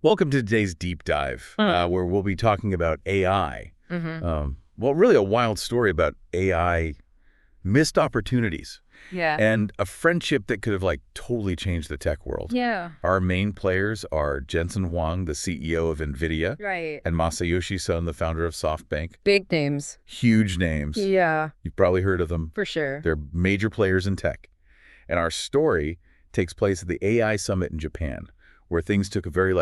Welcome to today's deep dive, where we'll be talking about AI. Well, really a wild story about AI missed opportunities Yeah. and a friendship that could have totally changed the tech world. Yeah. Our main players are Jensen Huang, the CEO of Nvidia, Right. and Masayoshi Son, the founder of Softbank. Big names. Huge names. Yeah, You've probably heard of them. for sure. They're major players in tech. And our story takes place at the AI summit in Japan, where things took a very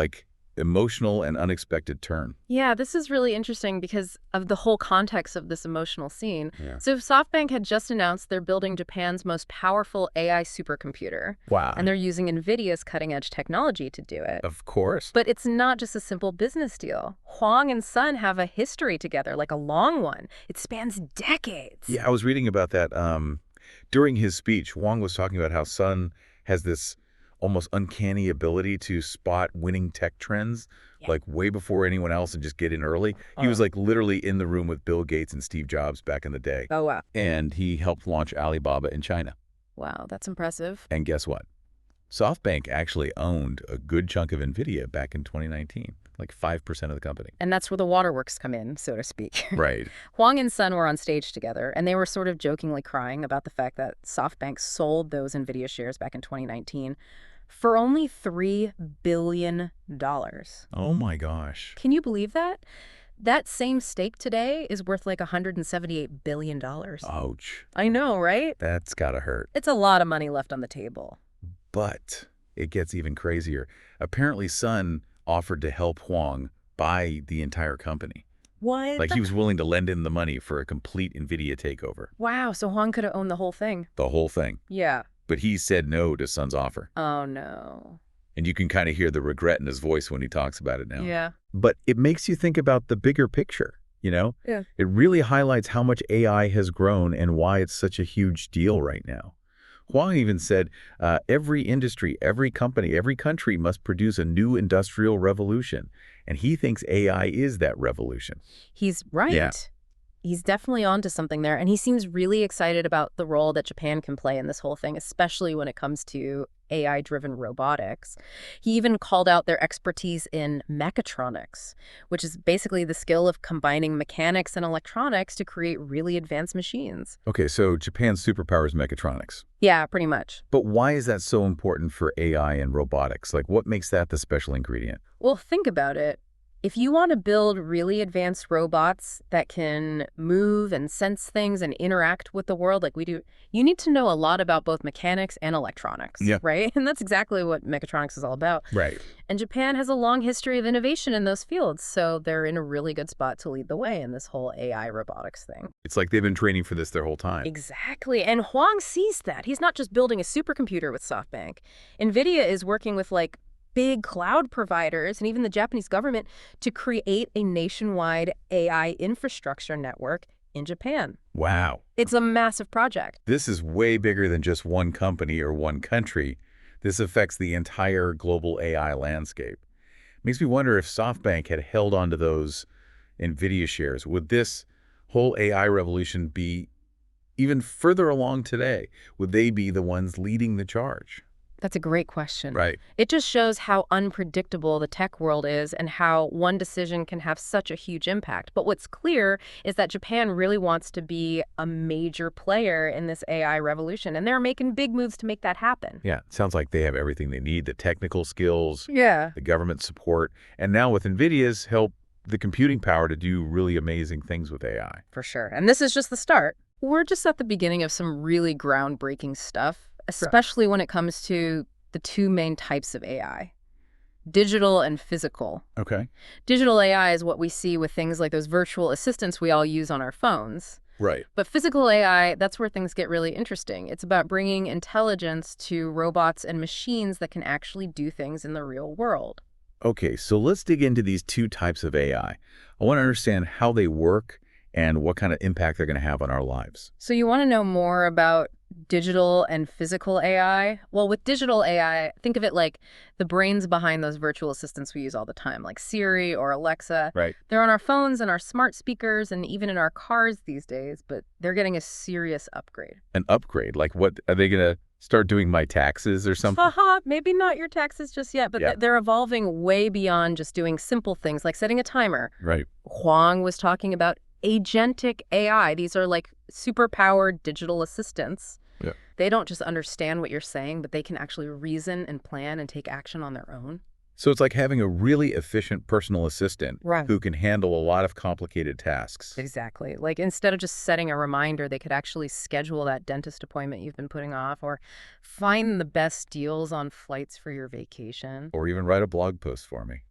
emotional and unexpected turn. Yeah, this is really interesting because of the whole context of this emotional scene. Yeah. So SoftBank had just announced they're building Japan's most powerful AI supercomputer. Wow. And they're using Nvidia's cutting-edge technology to do it. Of course. But it's not just a simple business deal. Huang and Son have a history together, like a long one. It spans decades. Yeah, I was reading about that. During his speech, Huang was talking about how Sun has this almost uncanny ability to spot winning tech trends, way before anyone else and just get in early. He was literally in the room with Bill Gates and Steve Jobs back in the day. Oh, wow. And he helped launch Alibaba in China. Wow, that's impressive. And guess what? SoftBank actually owned a good chunk of Nvidia back in 2019, like 5% of the company. And that's where the waterworks come in, so to speak. Right. Huang and Son were on stage together, and they were sort of jokingly crying about the fact that SoftBank sold those Nvidia shares back in 2019 for only $3 billion. Oh my gosh. Can you believe that? That same stake today is worth like $178 billion. Ouch. I know, right? That's gotta hurt. It's a lot of money left on the table. But it gets even crazier. Apparently, Sun offered to help Huang buy the entire company. What? Like he was willing to lend in the money for a complete Nvidia takeover. Wow, so Huang could have owned the whole thing. The whole thing. Yeah. But he said no to Sun's offer. Oh, no. And you can kind of hear the regret in his voice when he talks about it now. Yeah. But it makes you think about the bigger picture, you know? Yeah. It really highlights how much AI has grown and why it's such a huge deal right now. Huang even said every industry, every company, every country must produce a new industrial revolution. And he thinks AI is that revolution. He's right. Yeah. He's definitely onto something there. And he seems really excited about the role that Japan can play in this whole thing, especially when it comes to AI-driven robotics. He even called out their expertise in mechatronics, which is basically the skill of combining mechanics and electronics to create really advanced machines. Okay, so Japan's superpower is mechatronics. Yeah, pretty much. But why is that so important for AI and robotics? What makes that the special ingredient? Well, think about it. If you want to build really advanced robots that can move and sense things and interact with the world like we do, you need to know a lot about both mechanics and electronics, right? And that's exactly what mechatronics is all about. Right. And Japan has a long history of innovation in those fields, so they're in a really good spot to lead the way in this whole AI robotics thing. It's like they've been training for this their whole time. Exactly. And Huang sees that. He's not just building a supercomputer with SoftBank. Nvidia is working with big cloud providers and even the Japanese government to create a nationwide AI infrastructure network in Japan. Wow. It's a massive project. This is way bigger than just one company or one country. This affects the entire global AI landscape. Makes me wonder if SoftBank had held on to those Nvidia shares. Would this whole AI revolution be even further along today? Would they be the ones leading the charge? That's a great question. Right. It just shows how unpredictable the tech world is and how one decision can have such a huge impact. But what's clear is that Japan really wants to be a major player in this AI revolution, and they're making big moves to make that happen. Yeah, it sounds like they have everything they need, the technical skills, Yeah. the government support, and now with NVIDIA's help, the computing power to do really amazing things with AI. For sure. And this is just the start. We're just at the beginning of some really groundbreaking stuff, especially when it comes to the two main types of AI, digital and physical. Okay. Digital AI is what we see with things like those virtual assistants we all use on our phones. Right. But physical AI, that's where things get really interesting. It's about bringing intelligence to robots and machines that can actually do things in the real world. Okay, so let's dig into these two types of AI. I want to understand how they work and what kind of impact they're going to have on our lives. So you want to know more about digital and physical AI? Well, with digital AI, think of it like the brains behind those virtual assistants we use all the time, like Siri or Alexa. Right. They're on our phones and our smart speakers and even in our cars these days, but they're getting a serious upgrade. An upgrade? Like what? Are they going to Start doing my taxes or something? Haha, maybe not your taxes just yet, but Yeah. they're evolving way beyond just doing simple things like setting a timer. Right. Huang was talking about agentic AI. These are like super-powered digital assistants. Yeah. They don't just understand what you're saying, but they can actually reason and plan and take action on their own. So it's like having a really efficient personal assistant Right. who can handle a lot of complicated tasks. Exactly. Like instead of just setting a reminder, they could actually schedule that dentist appointment you've been putting off or find the best deals on flights for your vacation. Or even write a blog post for me.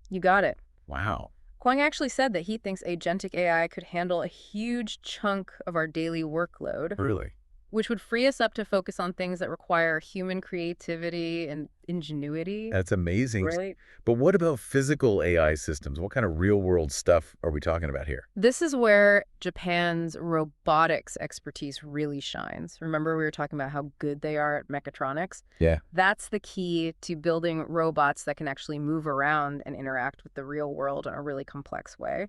You got it. Wow. Huang actually said that he thinks agentic AI could handle a huge chunk of our daily workload, Really? which would free us up to focus on things that require human creativity and ingenuity. That's amazing. Right? But what about physical AI systems? What kind of real-world stuff are we talking about here? This is where Japan's robotics expertise really shines. Remember we were talking about how good they are at mechatronics? Yeah. That's the key to building robots that can actually move around and interact with the real world in a really complex way.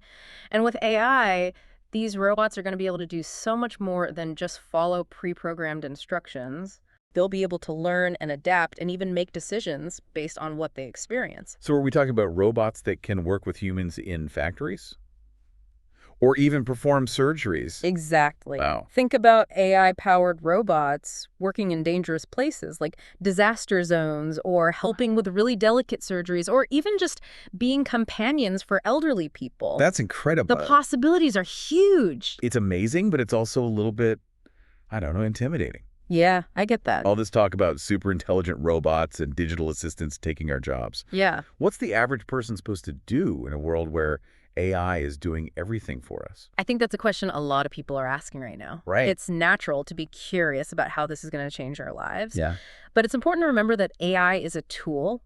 And with AI, these robots are going to be able to do so much more than just follow pre-programmed instructions. They'll be able to learn and adapt and even make decisions based on what they experience. So are we talking about robots that can work with humans in factories? Or even perform surgeries? Exactly. Wow. Think about AI-powered robots working in dangerous places like disaster zones or helping with really delicate surgeries or even just being companions for elderly people. That's incredible. The possibilities are huge. It's amazing, but it's also a little bit, I don't know, intimidating. Yeah, I get that. All this talk about super intelligent robots and digital assistants taking our jobs. Yeah. What's the average person supposed to do in a world where AI is doing everything for us? I think that's a question a lot of people are asking right now. Right. It's natural to be curious about how this is going to change our lives. Yeah. But it's important to remember that AI is a tool.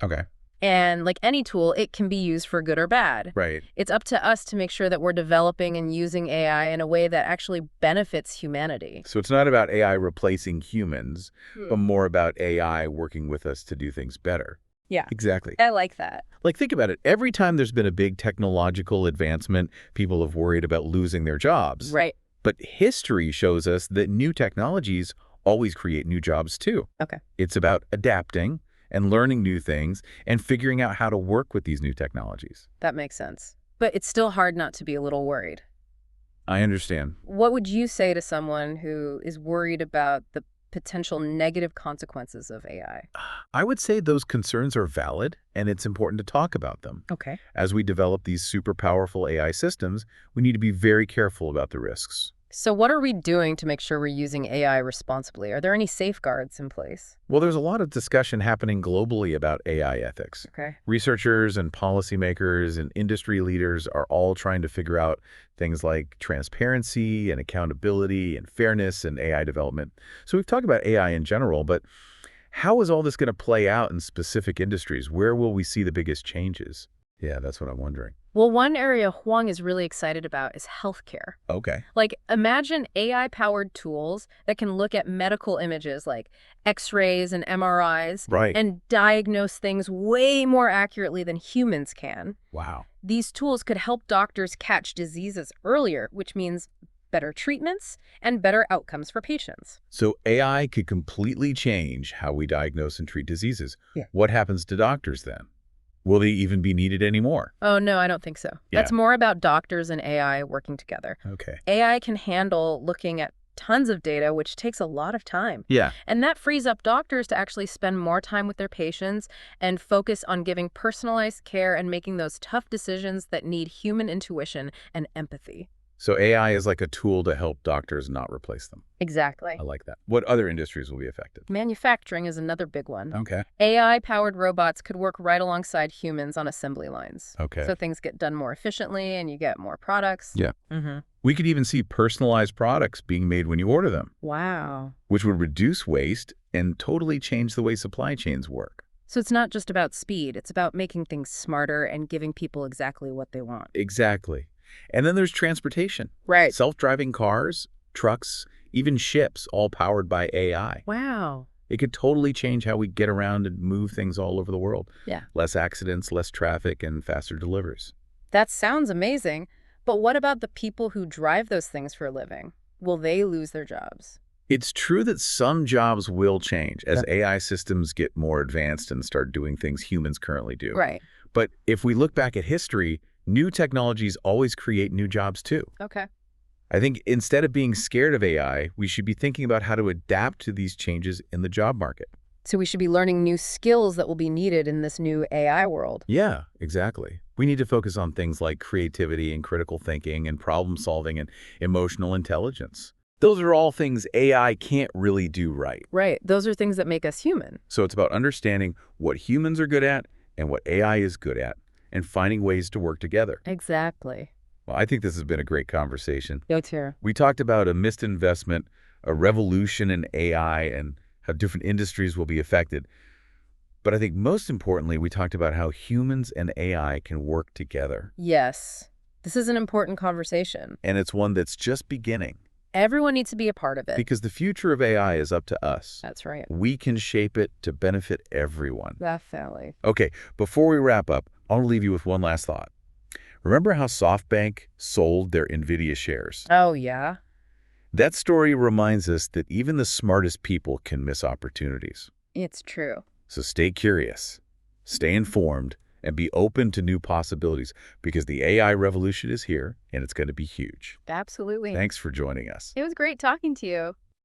Okay. And like any tool, it can be used for good or bad. Right. It's up to us to make sure that we're developing and using AI in a way that actually benefits humanity. So it's not about AI replacing humans, but more about AI working with us to do things better. Yeah. Exactly. I like that. Like, think about it. Every time there's been a big technological advancement, people have worried about losing their jobs. Right. But history shows us that new technologies always create new jobs too. Okay. It's about adapting and learning new things and figuring out how to work with these new technologies. That makes sense. But it's still hard not to be a little worried. I understand. What would you say to someone who is worried about the potential negative consequences of AI? I would say those concerns are valid, and it's important to talk about them. Okay. As we develop these super powerful AI systems, we need to be very careful about the risks. So what are we doing to make sure we're using AI responsibly? Are there any safeguards in place? Well, there's a lot of discussion happening globally about AI ethics. Okay. Researchers and policymakers and industry leaders are all trying to figure out things like transparency and accountability and fairness in AI development. So we've talked about AI in general, but how is all this going to play out in specific industries? Where will we see the biggest changes? Yeah, that's what I'm wondering. Well, one area Huang is really excited about is healthcare. Okay. Like, imagine AI-powered tools that can look at medical images like X-rays and MRIs Right. and diagnose things way more accurately than humans can. Wow. These tools could help doctors catch diseases earlier, which means better treatments and better outcomes for patients. So AI could completely change how we diagnose and treat diseases. Yeah. What happens to doctors then? Will they even be needed anymore? Oh, no, I don't think so. Yeah. That's more about doctors and AI working together. Okay. AI can handle looking at tons of data, which takes a lot of time. Yeah. And that frees up doctors to actually spend more time with their patients and focus on giving personalized care and making those tough decisions that need human intuition and empathy. So AI is like a tool to help doctors, not replace them. Exactly. I like that. What other industries will be affected? Manufacturing is another big one. Okay. AI-powered robots could work right alongside humans on assembly lines. Okay. So things get done more efficiently and you get more products. Yeah. Mm-hmm. We could even see personalized products being made when you order them, Wow. which would reduce waste and totally change the way supply chains work. So it's not just about speed. It's about making things smarter and giving people exactly what they want. Exactly. And then there's transportation. Right. Self-driving cars, trucks, even ships, all powered by AI. Wow. It could totally change how we get around and move things all over the world. Yeah. Less accidents, less traffic, and faster deliveries. That sounds amazing. But what about the people who drive those things for a living? Will they lose their jobs? It's true that some jobs will change as Yeah. AI systems get more advanced and start doing things humans currently do. Right. But if we look back at history, new technologies always create new jobs too. Okay. I think instead of being scared of AI, we should be thinking about how to adapt to these changes in the job market. So we should be learning new skills that will be needed in this new AI world. Yeah, exactly. We need to focus on things like creativity and critical thinking and problem solving and emotional intelligence. Those are all things AI can't really do right. Right. Those are things that make us human. So it's about understanding what humans are good at and what AI is good at and finding ways to work together. Exactly. Well, I think this has been a great conversation. Yo, too. We talked about a missed investment, a revolution in AI, and how different industries will be affected. But I think most importantly, we talked about how humans and AI can work together. Yes. This is an important conversation. And it's one that's just beginning Everyone needs to be a part of it. because the future of AI is up to us. That's right. We can shape it to benefit everyone. Definitely. Okay, before we wrap up, I want to leave you with one last thought. Remember how Softbank sold their Nvidia shares? Oh, yeah? That story reminds us that even the smartest people can miss opportunities. It's true. So stay curious, stay informed, and be open to new possibilities because the AI revolution is here and it's going to be huge. Absolutely. Thanks for joining us. It was great talking to you.